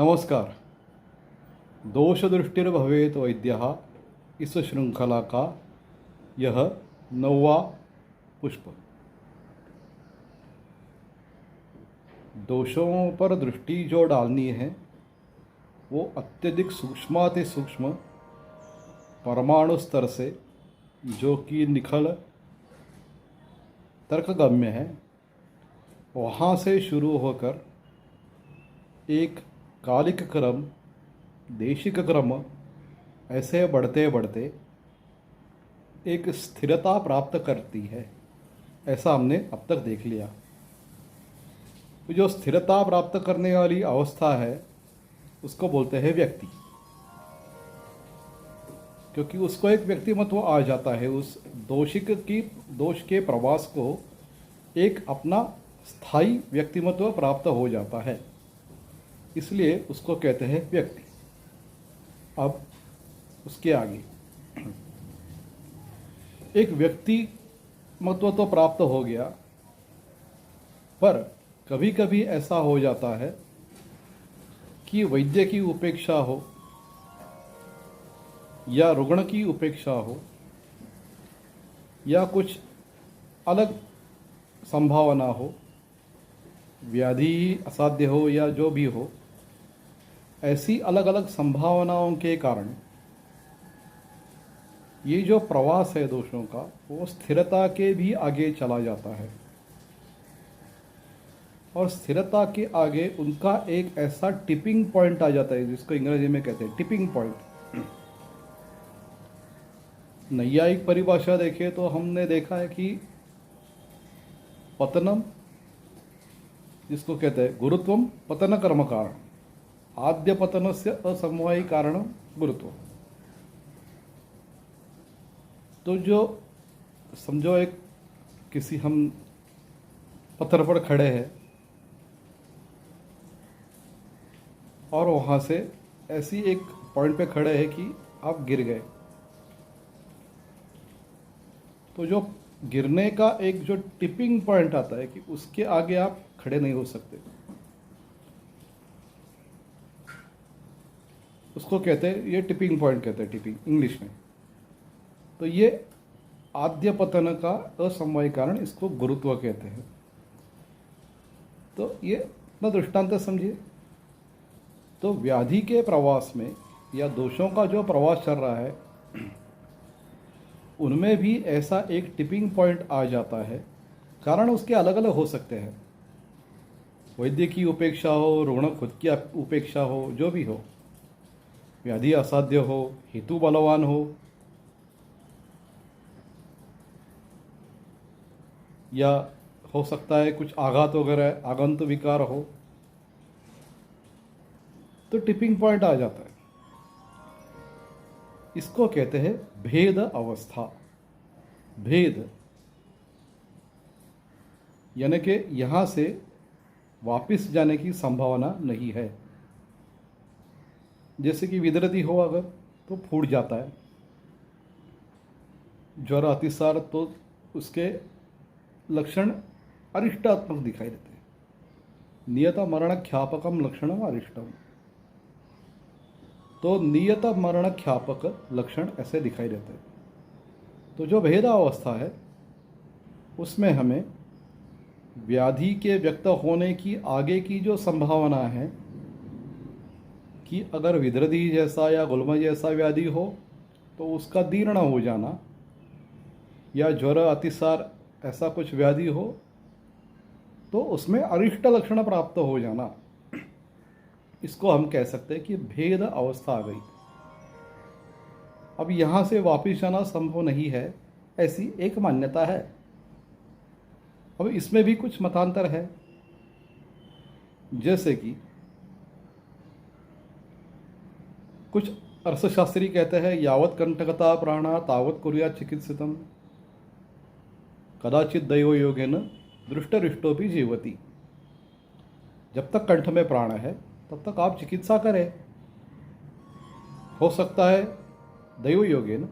नमस्कार। दोष दृष्टिर्भवेत वैद्यः इस श्रृंखला का यह 9वां पुष्प। दोषों पर दृष्टि जो डालनी है वो अत्यधिक सूक्ष्माति सूक्ष्म परमाणु स्तर से, जो कि निखल तर्कगम्य है, वहाँ से शुरू होकर एक कालिक क्रम, देशिक क्रम, ऐसे बढ़ते बढ़ते एक स्थिरता प्राप्त करती है। ऐसा हमने अब तक देख लिया। तो जो स्थिरता प्राप्त करने वाली अवस्था है उसको बोलते हैं व्यक्ति, क्योंकि उसको एक व्यक्तिमत्व आ जाता है। उस दोष के प्रवास को एक अपना स्थायी व्यक्तिमत्व प्राप्त हो जाता है, इसलिए उसको कहते हैं व्यक्ति। अब उसके आगे एक व्यक्तिमत्व तो प्राप्त हो गया, पर कभी कभी ऐसा हो जाता है कि वैद्य की उपेक्षा हो या रुग्ण की उपेक्षा हो या कुछ अलग संभावना हो, व्याधि असाध्य हो या जो भी हो, ऐसी अलग अलग संभावनाओं के कारण ये जो प्रवास है दोषों का वो स्थिरता के भी आगे चला जाता है। और स्थिरता के आगे उनका एक ऐसा टिपिंग पॉइंट आ जाता है जिसको अंग्रेजी में कहते हैं टिपिंग पॉइंट। नैयायिक परिभाषा देखें तो हमने देखा है कि पतनम, जिसको कहते हैं गुरुत्वम पतन कर्म कारण, आद्य पतनस्य असमवायी कारण गुरुत्व। तो जो समझो एक किसी हम पत्थर पर खड़े हैं और वहाँ से ऐसी एक पॉइंट पे खड़े हैं कि आप गिर गए, तो जो गिरने का एक जो टिपिंग पॉइंट आता है कि उसके आगे आप खड़े नहीं हो सकते, उसको कहते हैं, ये टिपिंग पॉइंट कहते हैं, टिपिंग इंग्लिश में। तो ये आद्य पतन का असमवायी कारण, इसको गुरुत्व कहते हैं। तो ये अपना दृष्टांत समझिए। तो व्याधि के प्रवास में या दोषों का जो प्रवास चल रहा है उनमें भी ऐसा एक टिपिंग पॉइंट आ जाता है। कारण उसके अलग अलग हो सकते हैं, वैद्य की उपेक्षा हो, रुग्ण खुद की उपेक्षा हो, जो भी हो, व्याधि असाध्य हो, हेतु बलवान हो, या हो सकता है कुछ आघात वगैरह आगंत विकार हो, तो टिपिंग पॉइंट आ जाता है। इसको कहते हैं भेद अवस्था। भेद यानी कि यहाँ से वापस जाने की संभावना नहीं है। जैसे कि विदृति हो अगर, तो फूट जाता है। ज्वर अतिसार, तो उसके लक्षण अरिष्टात्मक दिखाई देते हैं। नियत मरण ख्यापकम लक्षणम अरिष्टम, तो नियत मरण ख्यापक लक्षण ऐसे दिखाई देते हैं। तो जो भेदावस्था है उसमें हमें व्याधि के व्यक्त होने की आगे की जो संभावना है कि अगर विदृति जैसा या गुल्म जैसा व्याधि हो तो उसका दीर्ण हो जाना, या ज्वर अतिसार ऐसा कुछ व्याधि हो तो उसमें अरिष्ट लक्षण प्राप्त हो जाना, इसको हम कह सकते हैं कि भेद अवस्था आ गई। अब यहाँ से वापस जाना संभव नहीं है, ऐसी एक मान्यता है। अब इसमें भी कुछ मतांतर है, जैसे कि कुछ अर्थशास्त्री कहते हैं यावत कंटकता प्राणा तावत कुर्यात् चिकित्सितम, कदाचित दैव योगेन दृष्टरिष्टो भी जीवति। जब तक कंठ में प्राण है तब तक आप चिकित्सा करें। हो सकता है दैव योगेन,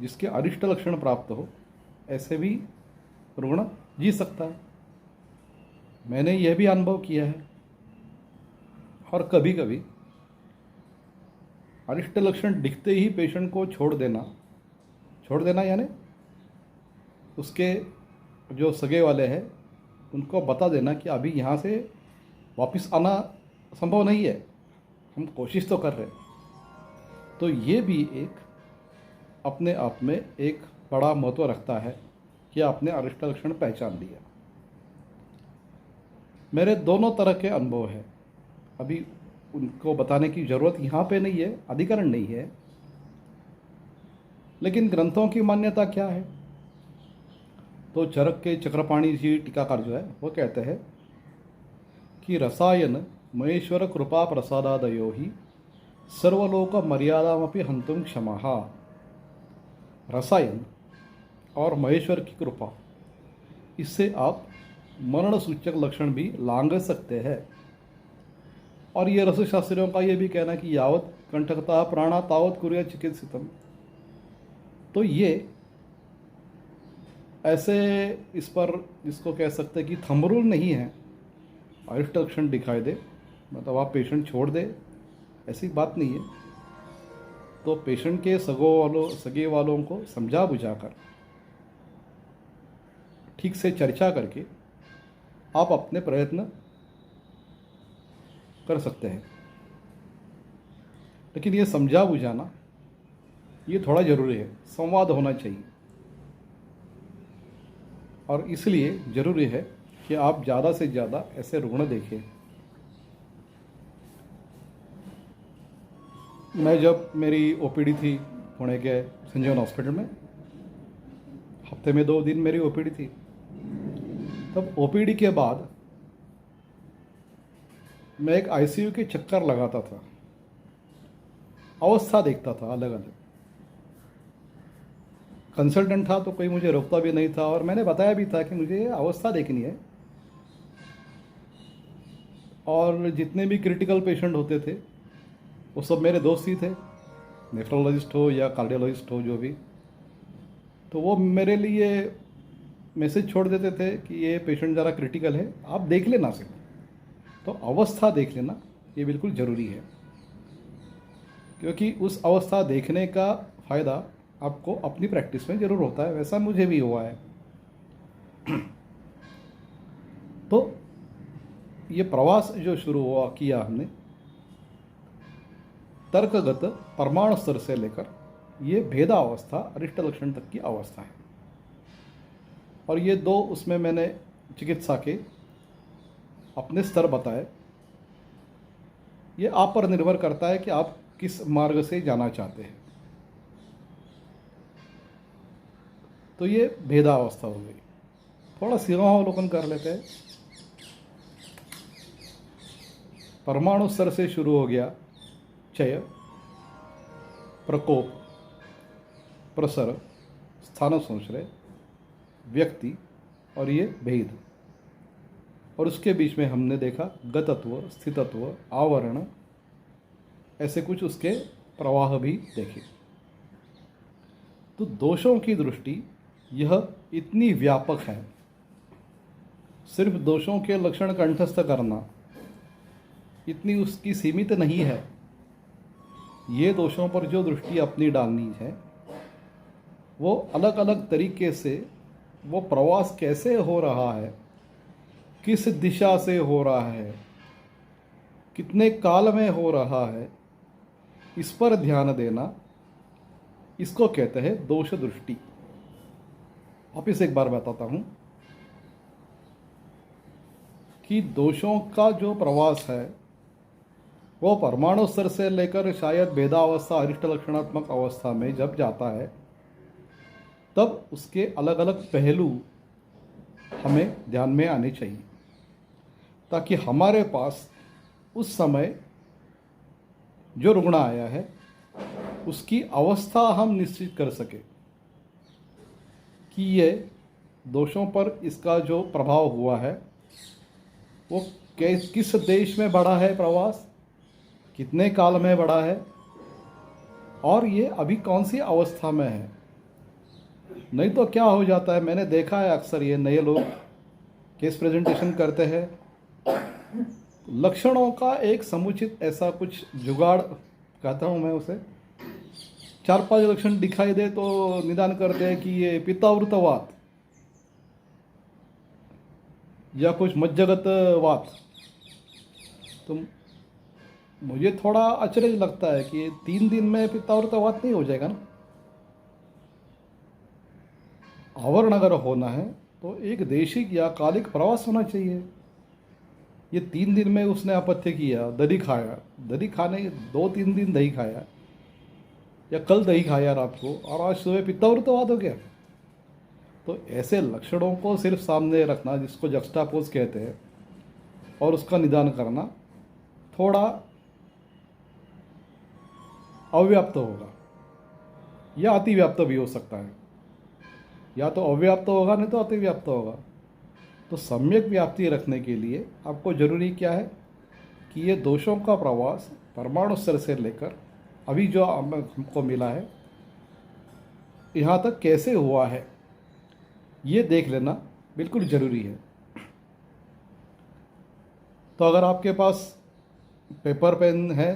जिसके अरिष्ट लक्षण प्राप्त हो, ऐसे भी रुग्ण जी सकता है। मैंने यह भी अनुभव किया है। और कभी कभी अरिष्ट लक्षण दिखते ही पेशेंट को छोड़ देना यानी उसके जो सगे वाले हैं उनको बता देना कि अभी यहाँ से वापस आना संभव नहीं है, हम कोशिश तो कर रहे हैं। तो ये भी एक अपने आप में एक बड़ा महत्व रखता है कि आपने अरिष्ट लक्षण पहचान लिया। मेरे दोनों तरह के अनुभव हैं, अभी उनको बताने की ज़रूरत यहाँ पे नहीं है, अधिकरण नहीं है। लेकिन ग्रंथों की मान्यता क्या है? तो चरक के चक्रपाणी जी टीकाकार जो है वो कहते हैं कि रसायन महेश्वर कृपा प्रसादादयो ही सर्वलोक मर्यादामपि हंतुम क्षमः। रसायन और महेश्वर की कृपा, इससे आप मरण सूचक लक्षण भी लांघ सकते हैं। और ये रसशास्त्रियों का ये भी कहना कि यावत कंठकता प्राणा तावत कुर्या चिकित्सितम। तो ये ऐसे इस पर इसको कह सकते हैं कि थंब रूल नहीं है, अरिष्ट लक्षण दिखाई दे मतलब आप पेशेंट छोड़ दे, ऐसी बात नहीं है। तो पेशेंट के सगे वालों को समझा बुझाकर ठीक से चर्चा करके आप अपने प्रयत्न कर सकते हैं। लेकिन ये समझा बुझाना ये थोड़ा ज़रूरी है, संवाद होना चाहिए। और इसलिए ज़रूरी है कि आप ज़्यादा से ज़्यादा ऐसे रुग्ण देखें। मैं जब मेरी ओपीडी थी पुणे के संजीवन हॉस्पिटल में, हफ्ते में 2 दिन मेरी ओपीडी थी, तब ओपीडी के बाद मैं एक आईसीयू के चक्कर लगाता था, अवस्था देखता था अलग अलग। कंसल्टेंट था तो कोई मुझे रोकता भी नहीं था, और मैंने बताया भी था कि मुझे अवस्था देखनी है। और जितने भी क्रिटिकल पेशेंट होते थे वो सब मेरे दोस्त ही थे, नेफ्रोलॉजिस्ट हो या कार्डियोलॉजिस्ट हो जो भी। तो वो मेरे लिए मैसेज छोड़ देते थे कि ये पेशेंट ज़रा क्रिटिकल है, आप देख लेना सिर्फ। तो अवस्था देख लेना ये बिल्कुल ज़रूरी है, क्योंकि उस अवस्था देखने का फ़ायदा आपको अपनी प्रैक्टिस में ज़रूर होता है। वैसा मुझे भी हुआ है। तो ये प्रवास जो शुरू किया हमने तर्कगत परमाणु स्तर से लेकर ये भेदावस्था अरिष्ट लक्षण तक की अवस्था है। और ये 2 उसमें मैंने चिकित्सा के अपने स्तर बताए। ये आप पर निर्भर करता है कि आप किस मार्ग से जाना चाहते हैं। तो ये भेदावस्था हो गई। थोड़ा सीमावलोकन कर लेते हैं। परमाणु स्तर से शुरू हो गया क्षय, प्रकोप, प्रसर, स्थान संश्रय, व्यक्ति और ये भेद। और उसके बीच में हमने देखा गतत्व, स्थितत्व, आवरण, ऐसे कुछ उसके प्रवाह भी देखे। तो दोषों की दृष्टि यह इतनी व्यापक है, सिर्फ दोषों के लक्षण कंठस्थ करना इतनी उसकी सीमित नहीं है। ये दोषों पर जो दृष्टि अपनी डालनी है वो अलग अलग तरीके से, वो प्रवास कैसे हो रहा है, किस दिशा से हो रहा है, कितने काल में हो रहा है, इस पर ध्यान देना, इसको कहते हैं दोष दृष्टि। वापिस एक बार बताता हूँ कि दोषों का जो प्रवास है वो परमाणु स्तर से लेकर शायद भेदावस्था अरिष्ट लक्षणात्मक अवस्था में जब जाता है तब उसके अलग अलग पहलू हमें ध्यान में आने चाहिए, ताकि हमारे पास उस समय जो रुग्ण आया है उसकी अवस्था हम निश्चित कर सके कि ये दोषों पर इसका जो प्रभाव हुआ है वो किस देश में बढ़ा है, प्रवास कितने काल में बढ़ा है, और ये अभी कौन सी अवस्था में है। नहीं तो क्या हो जाता है, मैंने देखा है अक्सर ये नए लोग केस प्रेजेंटेशन करते हैं, लक्षणों का एक समुचित ऐसा कुछ जुगाड़ कहता हूँ मैं उसे। 4-5 लक्षण दिखाई दे तो निदान करते हैं कि ये पित्तावृतवात या कुछ मज्जगतवात। तो मुझे थोड़ा आश्चर्य लगता है कि 3 दिन में पित्तावृतवात नहीं हो जाएगा ना। आवरण अगर होना है तो एक देशिक या कालिक प्रवास होना चाहिए। ये 3 दिन में उसने अपथ्य किया, दही खाया, दही खाने 2-3 दिन दही खाया या कल दही खाया रात को और आज सुबह पित्तावृतवात हो गया। तो ऐसे लक्षणों को सिर्फ सामने रखना, जिसको जक्स्टापोज कहते हैं, और उसका निदान करना थोड़ा अव्याप्त होगा या अतिव्याप्त भी हो सकता है। या तो अव्याप्त होगा, नहीं तो अतिव्याप्त होगा। तो सम्यक व्याप्ति रखने के लिए आपको जरूरी क्या है कि ये दोषों का प्रवास परमाणु स्तर से लेकर अभी जो हमको मिला है यहाँ तक कैसे हुआ है, ये देख लेना बिल्कुल ज़रूरी है। तो अगर आपके पास पेपर पेन है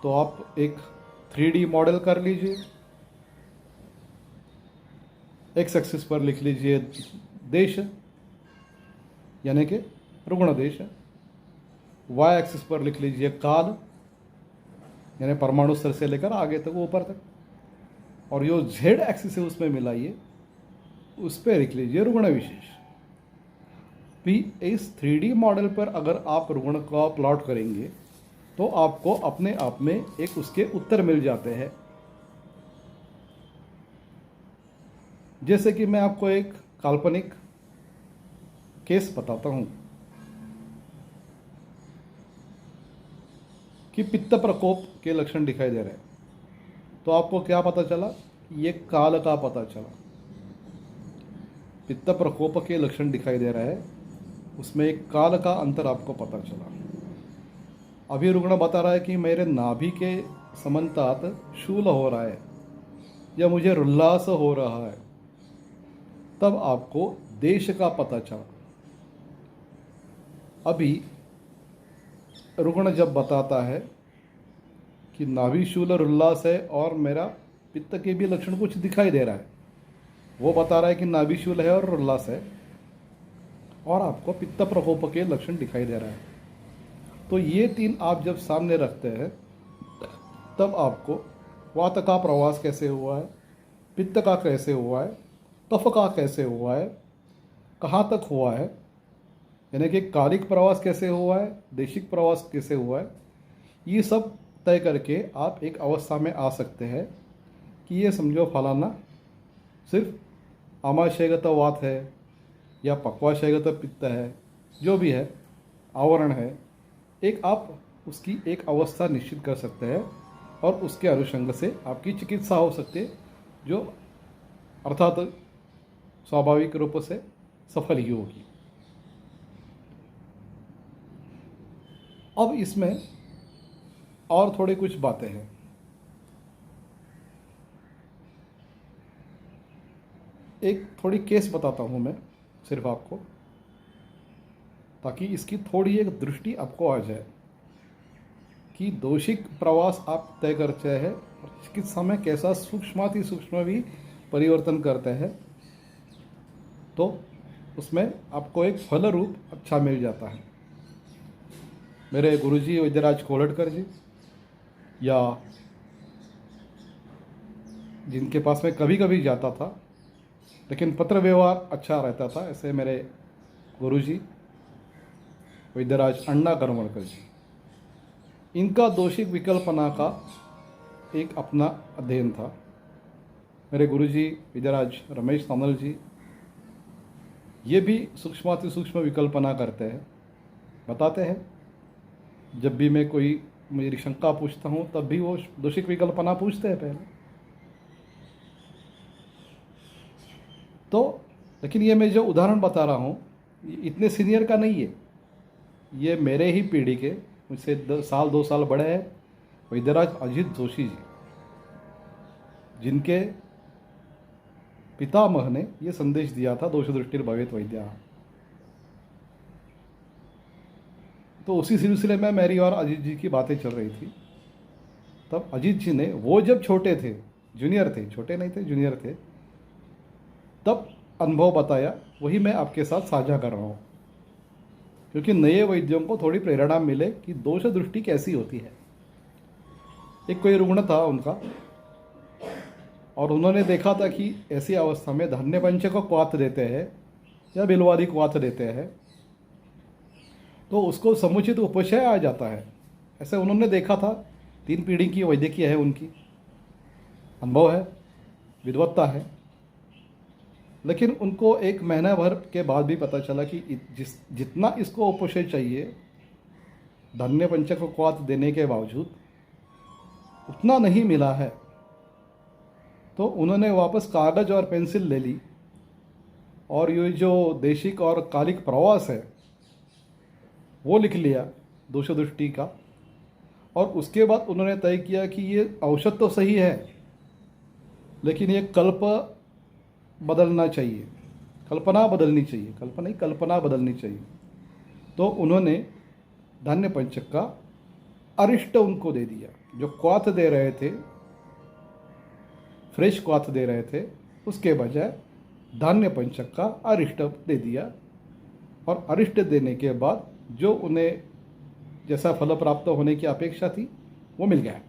तो आप एक 3D मॉडल कर लीजिए। एक्स एक्सिस पर लिख लीजिए देश, यानी कि रुग्ण देश। वाई एक्सिस पर लिख लीजिए काल, यानी परमाणु स्तर से लेकर आगे तक, ऊपर तक। और जो जेड एक्सिस है उसमें मिलाइए, उस पर लिख लीजिए रुग्ण विशेष। इस 3D मॉडल पर अगर आप रुग्ण का प्लॉट करेंगे तो आपको अपने आप में एक उसके उत्तर मिल जाते हैं। जैसे कि मैं आपको एक काल्पनिक केस बताता हूं कि पित्त प्रकोप के लक्षण दिखाई दे रहे हैं। तो आपको क्या पता चला? ये काल का पता चला। पित्त प्रकोप के लक्षण दिखाई दे रहा है, उसमें एक काल का अंतर आपको पता चला। अभी रुग्ण बता रहा है कि मेरे नाभि के समन्तात शूल हो रहा है या मुझे उल्लास हो रहा है। तब आपको देश का पता चला। अभी रुग्ण जब बताता है कि नाभि शूल और उल्लास है और मेरा पित्त के भी लक्षण कुछ दिखाई दे रहा है, वो बता रहा है कि नाभि शूल है और उल्लास है, और आपको पित्त प्रकोप के लक्षण दिखाई दे रहा है। तो ये 3 आप जब सामने रखते हैं तब आपको वात का प्रवास कैसे हुआ है, पित्त का कैसे हुआ है, कफ का कैसे हुआ है, कहाँ तक हुआ है, यानी कि कालिक प्रवास कैसे हुआ है, देशिक प्रवास कैसे हुआ है, ये सब तय करके आप एक अवस्था में आ सकते हैं कि ये समझो फलाना सिर्फ आमाशयगत वात है या पक्वाशयगत पित्त है, जो भी है आवरण है। एक आप उसकी एक अवस्था निश्चित कर सकते हैं और उसके अनुषंग से आपकी चिकित्सा हो सकती है, जो अर्थात स्वाभाविक रूप से सफल ही होगी। अब इसमें और थोड़ी कुछ बातें हैं। एक थोड़ी केस बताता हूँ मैं सिर्फ आपको, ताकि इसकी थोड़ी एक दृष्टि आपको आ जाए कि दोषिक प्रवास आप तय करते हैं और चिकित्सा में कैसा सूक्ष्माति सूक्ष्म भी परिवर्तन करते हैं, तो उसमें आपको एक फल रूप अच्छा मिल जाता है। मेरे गुरुजी वैद्यराज कोलटकर जी, या जिनके पास मैं कभी कभी जाता था लेकिन पत्र व्यवहार अच्छा रहता था, ऐसे मेरे गुरुजी वैद्यराज अण्णा करमरकर जी, इनका दोषिक विकल्पना का एक अपना अध्ययन था। मेरे गुरुजी वैद्यराज रमेश सामल जी, ये भी सूक्ष्माति सूक्ष्म विकल्पना करते हैं, बताते हैं। जब भी मैं कोई मेरी शंका पूछता हूँ तब भी वो दोषिक विकल्पना पूछते हैं पहले। तो लेकिन ये मैं जो उदाहरण बता रहा हूँ इतने सीनियर का नहीं है, ये मेरे ही पीढ़ी के, मुझसे 2 साल बड़े हैं, वैद्यराज अजित जोशी जी, जिनके पितामह ने ये संदेश दिया था दोष दृष्टिर्भवेत् वैद्यः। तो उसी सिलसिले में मेरी और अजीत जी की बातें चल रही थी। तब अजीत जी ने, वो जब छोटे थे, जूनियर थे, छोटे नहीं थे, जूनियर थे, तब अनुभव बताया, वही मैं आपके साथ साझा कर रहा हूँ, क्योंकि नए वैद्यों को थोड़ी प्रेरणा मिले कि दोष दृष्टि कैसी होती है। एक कोई रुग्ण था उनका, और उन्होंने देखा था कि ऐसी अवस्था में धन्य पंच को क्वाथ देते हैं या बिलवादी क्वाथ देते हैं तो उसको समुचित उपशय आ जाता है। ऐसे उन्होंने देखा था। 3 पीढ़ी की वैद्यकीय है उनकी, अनुभव है, विद्वत्ता है। लेकिन उनको 1 महीना भर के बाद भी पता चला कि जितना इसको उपशय चाहिए धन्य पंच को क्वाथ देने के बावजूद उतना नहीं मिला है। तो उन्होंने वापस कागज़ और पेंसिल ले ली और ये जो देशिक और कालिक प्रवास है वो लिख लिया दोष दृष्टि का। और उसके बाद उन्होंने तय किया कि ये औषध तो सही है, लेकिन ये कल्प बदलना चाहिए, कल्पना बदलनी चाहिए, कल्पना बदलनी चाहिए। तो उन्होंने धन्य पंचक का अरिष्ट उनको दे दिया। जो क्वाथ दे रहे थे, फ्रेश क्वाथ दे रहे थे, उसके बजाय धान्य पंचक का अरिष्ट दे दिया। और अरिष्ट देने के बाद जो उन्हें जैसा फल प्राप्त होने की अपेक्षा थी वो मिल गया।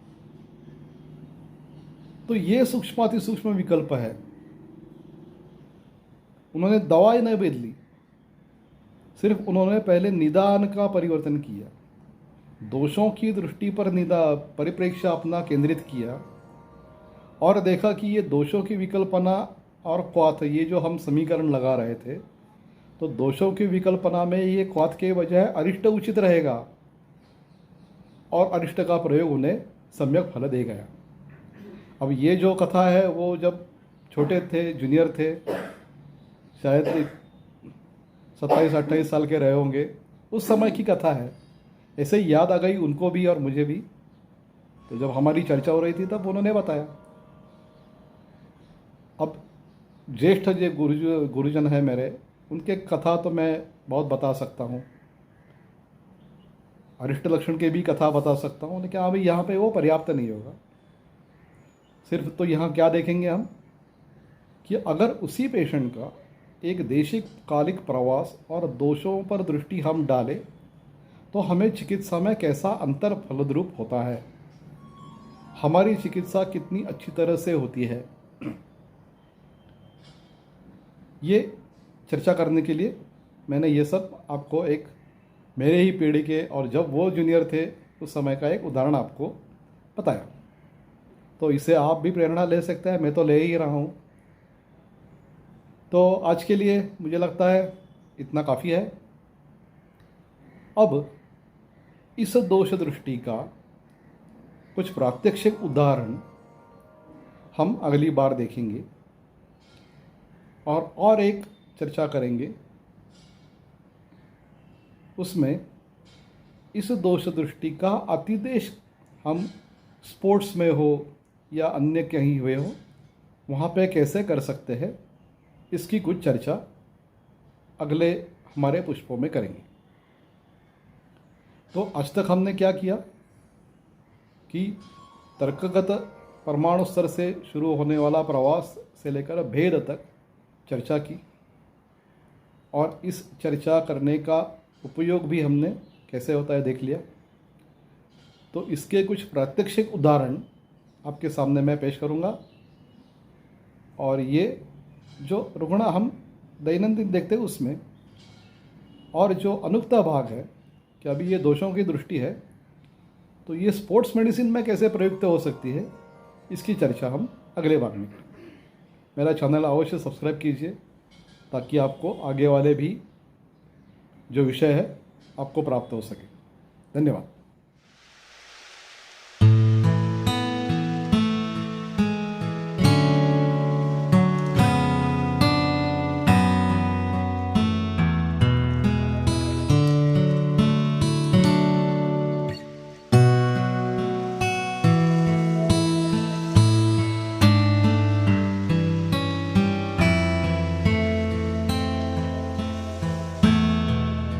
तो ये सूक्ष्माति सूक्ष्म विकल्प है। उन्होंने दवाई नहीं बदली, सिर्फ उन्होंने पहले निदान का परिवर्तन किया, दोषों की दृष्टि पर परिप्रेक्ष्य अपना केंद्रित किया और देखा कि ये दोषों की विकल्पना और क्वाथ, ये जो हम समीकरण लगा रहे थे, तो दोषों की विकल्पना में ये क्वाथ के बजाय अरिष्ट उचित रहेगा और अरिष्ट का प्रयोग उन्हें सम्यक फल दे गया। अब ये जो कथा है वो जब छोटे थे, जूनियर थे, शायद 27-28 साल के रहे होंगे, उस समय की कथा है। ऐसे ही याद आ गई उनको भी और मुझे भी। तो जब हमारी चर्चा हो रही थी तब उन्होंने बताया। अब ज्येष्ठ जो गुरुजन है मेरे, उनके कथा तो मैं बहुत बता सकता हूँ, अरिष्ट लक्षण के भी कथा बता सकता हूँ, लेकिन अभी यहाँ पे वो पर्याप्त नहीं होगा। सिर्फ तो यहाँ क्या देखेंगे हम कि अगर उसी पेशेंट का एक देशिक कालिक प्रवास और दोषों पर दृष्टि हम डालें तो हमें चिकित्सा में कैसा अंतर फलद्रूप होता है, हमारी चिकित्सा कितनी अच्छी तरह से होती है। ये चर्चा करने के लिए मैंने ये सब आपको एक मेरे ही पीढ़ी के और जब वो जूनियर थे उस समय का एक उदाहरण आपको बताया। तो इससे आप भी प्रेरणा ले सकते हैं, मैं तो ले ही रहा हूँ। तो आज के लिए मुझे लगता है इतना काफ़ी है। अब इस दोष दृष्टि का कुछ प्रात्यक्षिक उदाहरण हम अगली बार देखेंगे और एक चर्चा करेंगे। उसमें इस दोष दृष्टि का अतिदेश हम स्पोर्ट्स में हो या अन्य कहीं हुए हो वहाँ पे कैसे कर सकते हैं, इसकी कुछ चर्चा अगले हमारे पुष्पों में करेंगे। तो आज तक हमने क्या किया कि तर्कगत परमाणु स्तर से शुरू होने वाला प्रवास से लेकर भेद तक चर्चा की, और इस चर्चा करने का उपयोग भी हमने कैसे होता है देख लिया। तो इसके कुछ प्रात्यक्षिक उदाहरण आपके सामने मैं पेश करूंगा, और ये जो रुग्ण हम दैनंदिन देखते हैं उसमें, और जो अनुक्ता भाग है कि अभी ये दोषों की दृष्टि है तो ये स्पोर्ट्स मेडिसिन में कैसे प्रयुक्त हो सकती है, इसकी चर्चा हम अगले बार में करेंगे। मेरा चैनल अवश्य सब्सक्राइब कीजिए ताकि आपको आगे वाले भी जो विषय है आपको प्राप्त हो सके। धन्यवाद।